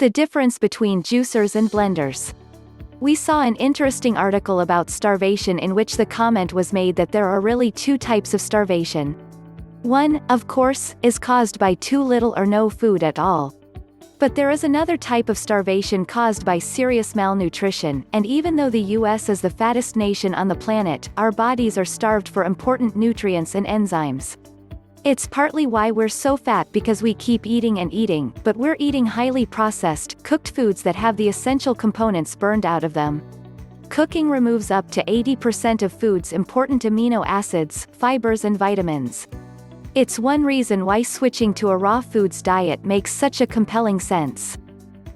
The difference between juicers and blenders. We saw an interesting article about starvation in which the comment was made that there are really two types of starvation. One, of course, is caused by too little or no food at all. But there is another type of starvation caused by serious malnutrition, and even though the US is the fattest nation on the planet, our bodies are starved for important nutrients and enzymes. It's partly why we're so fat because we keep eating and eating, but we're eating highly processed, cooked foods that have the essential components burned out of them. Cooking removes up to 80% of food's important amino acids, fibers and vitamins. It's one reason why switching to a raw foods diet makes such a compelling sense.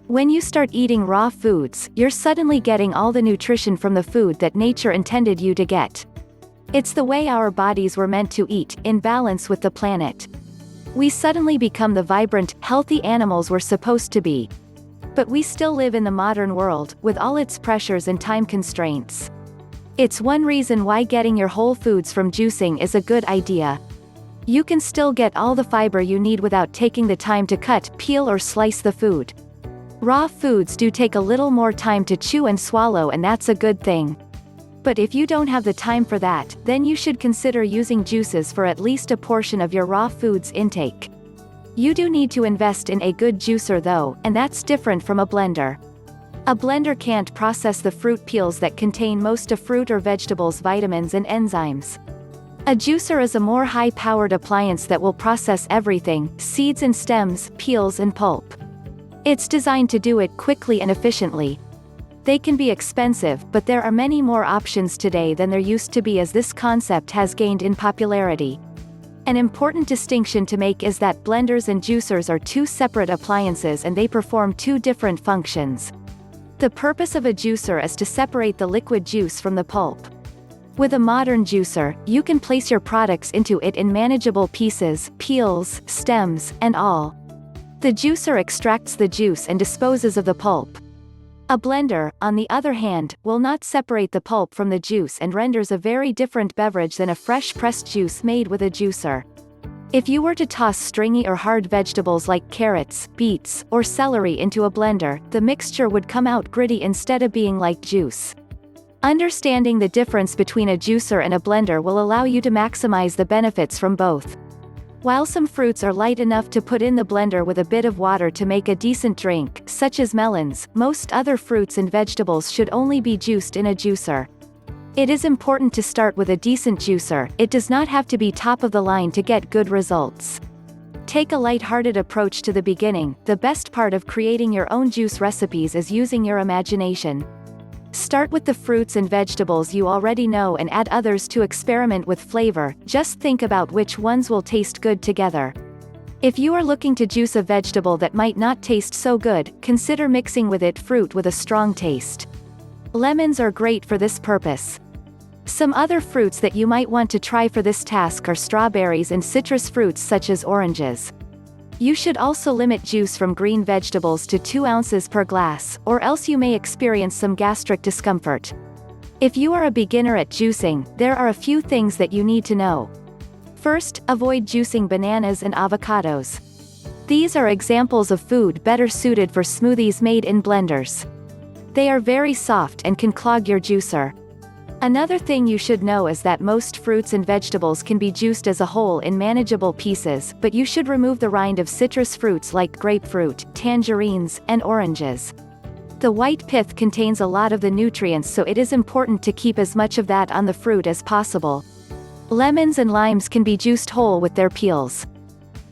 When you start eating raw foods, you're suddenly getting all the nutrition from the food that nature intended you to get. It's the way our bodies were meant to eat, in balance with the planet. We suddenly become the vibrant, healthy animals we're supposed to be. But we still live in the modern world, with all its pressures and time constraints. It's one reason why getting your whole foods from juicing is a good idea. You can still get all the fiber you need without taking the time to cut, peel or slice the food. Raw foods do take a little more time to chew and swallow, and that's a good thing. But if you don't have the time for that, then you should consider using juices for at least a portion of your raw foods intake. You do need to invest in a good juicer though, and that's different from a blender. A blender can't process the fruit peels that contain most of fruit or vegetables' vitamins and enzymes. A juicer is a more high-powered appliance that will process everything: seeds and stems, peels and pulp. It's designed to do it quickly and efficiently. They can be expensive, but there are many more options today than there used to be as this concept has gained in popularity. An important distinction to make is that blenders and juicers are two separate appliances and they perform two different functions. The purpose of a juicer is to separate the liquid juice from the pulp. With a modern juicer, you can place your products into it in manageable pieces, peels, stems, and all. The juicer extracts the juice and disposes of the pulp. A blender, on the other hand, will not separate the pulp from the juice and renders a very different beverage than a fresh pressed juice made with a juicer. If you were to toss stringy or hard vegetables like carrots, beets, or celery into a blender, the mixture would come out gritty instead of being like juice. Understanding the difference between a juicer and a blender will allow you to maximize the benefits from both. While some fruits are light enough to put in the blender with a bit of water to make a decent drink, such as melons, most other fruits and vegetables should only be juiced in a juicer. It is important to start with a decent juicer. It does not have to be top of the line to get good results. Take a light-hearted approach to the beginning. The best part of creating your own juice recipes is using your imagination. Start with the fruits and vegetables you already know and add others to experiment with flavor. Just think about which ones will taste good together. If you are looking to juice a vegetable that might not taste so good, consider mixing with it fruit with a strong taste. Lemons are great for this purpose. Some other fruits that you might want to try for this task are strawberries and citrus fruits such as oranges. You should also limit juice from green vegetables to 2 ounces per glass, or else you may experience some gastric discomfort. If you are a beginner at juicing, there are a few things that you need to know. First, avoid juicing bananas and avocados. These are examples of food better suited for smoothies made in blenders. They are very soft and can clog your juicer. Another thing you should know is that most fruits and vegetables can be juiced as a whole in manageable pieces, but you should remove the rind of citrus fruits like grapefruit, tangerines, and oranges. The white pith contains a lot of the nutrients, so it is important to keep as much of that on the fruit as possible. Lemons and limes can be juiced whole with their peels.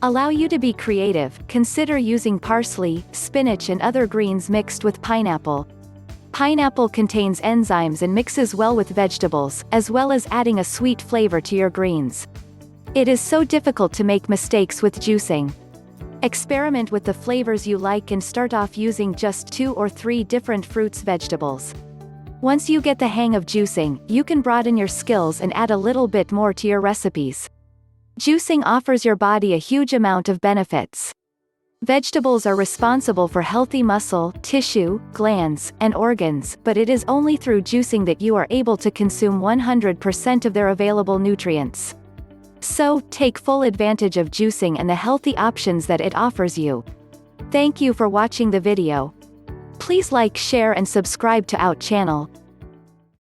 Allow you to be creative. Consider using parsley, spinach and other greens mixed with pineapple. Pineapple contains enzymes and mixes well with vegetables, as well as adding a sweet flavor to your greens. It is so difficult to make mistakes with juicing. Experiment with the flavors you like and start off using just 2 or 3 different fruits vegetables. Once you get the hang of juicing, you can broaden your skills and add a little bit more to your recipes. Juicing offers your body a huge amount of benefits. Vegetables are responsible for healthy muscle, tissue, glands, and organs, but it is only through juicing that you are able to consume 100% of their available nutrients. So, take full advantage of juicing and the healthy options that it offers you. Thank you for watching the video. Please like, share and subscribe to our channel.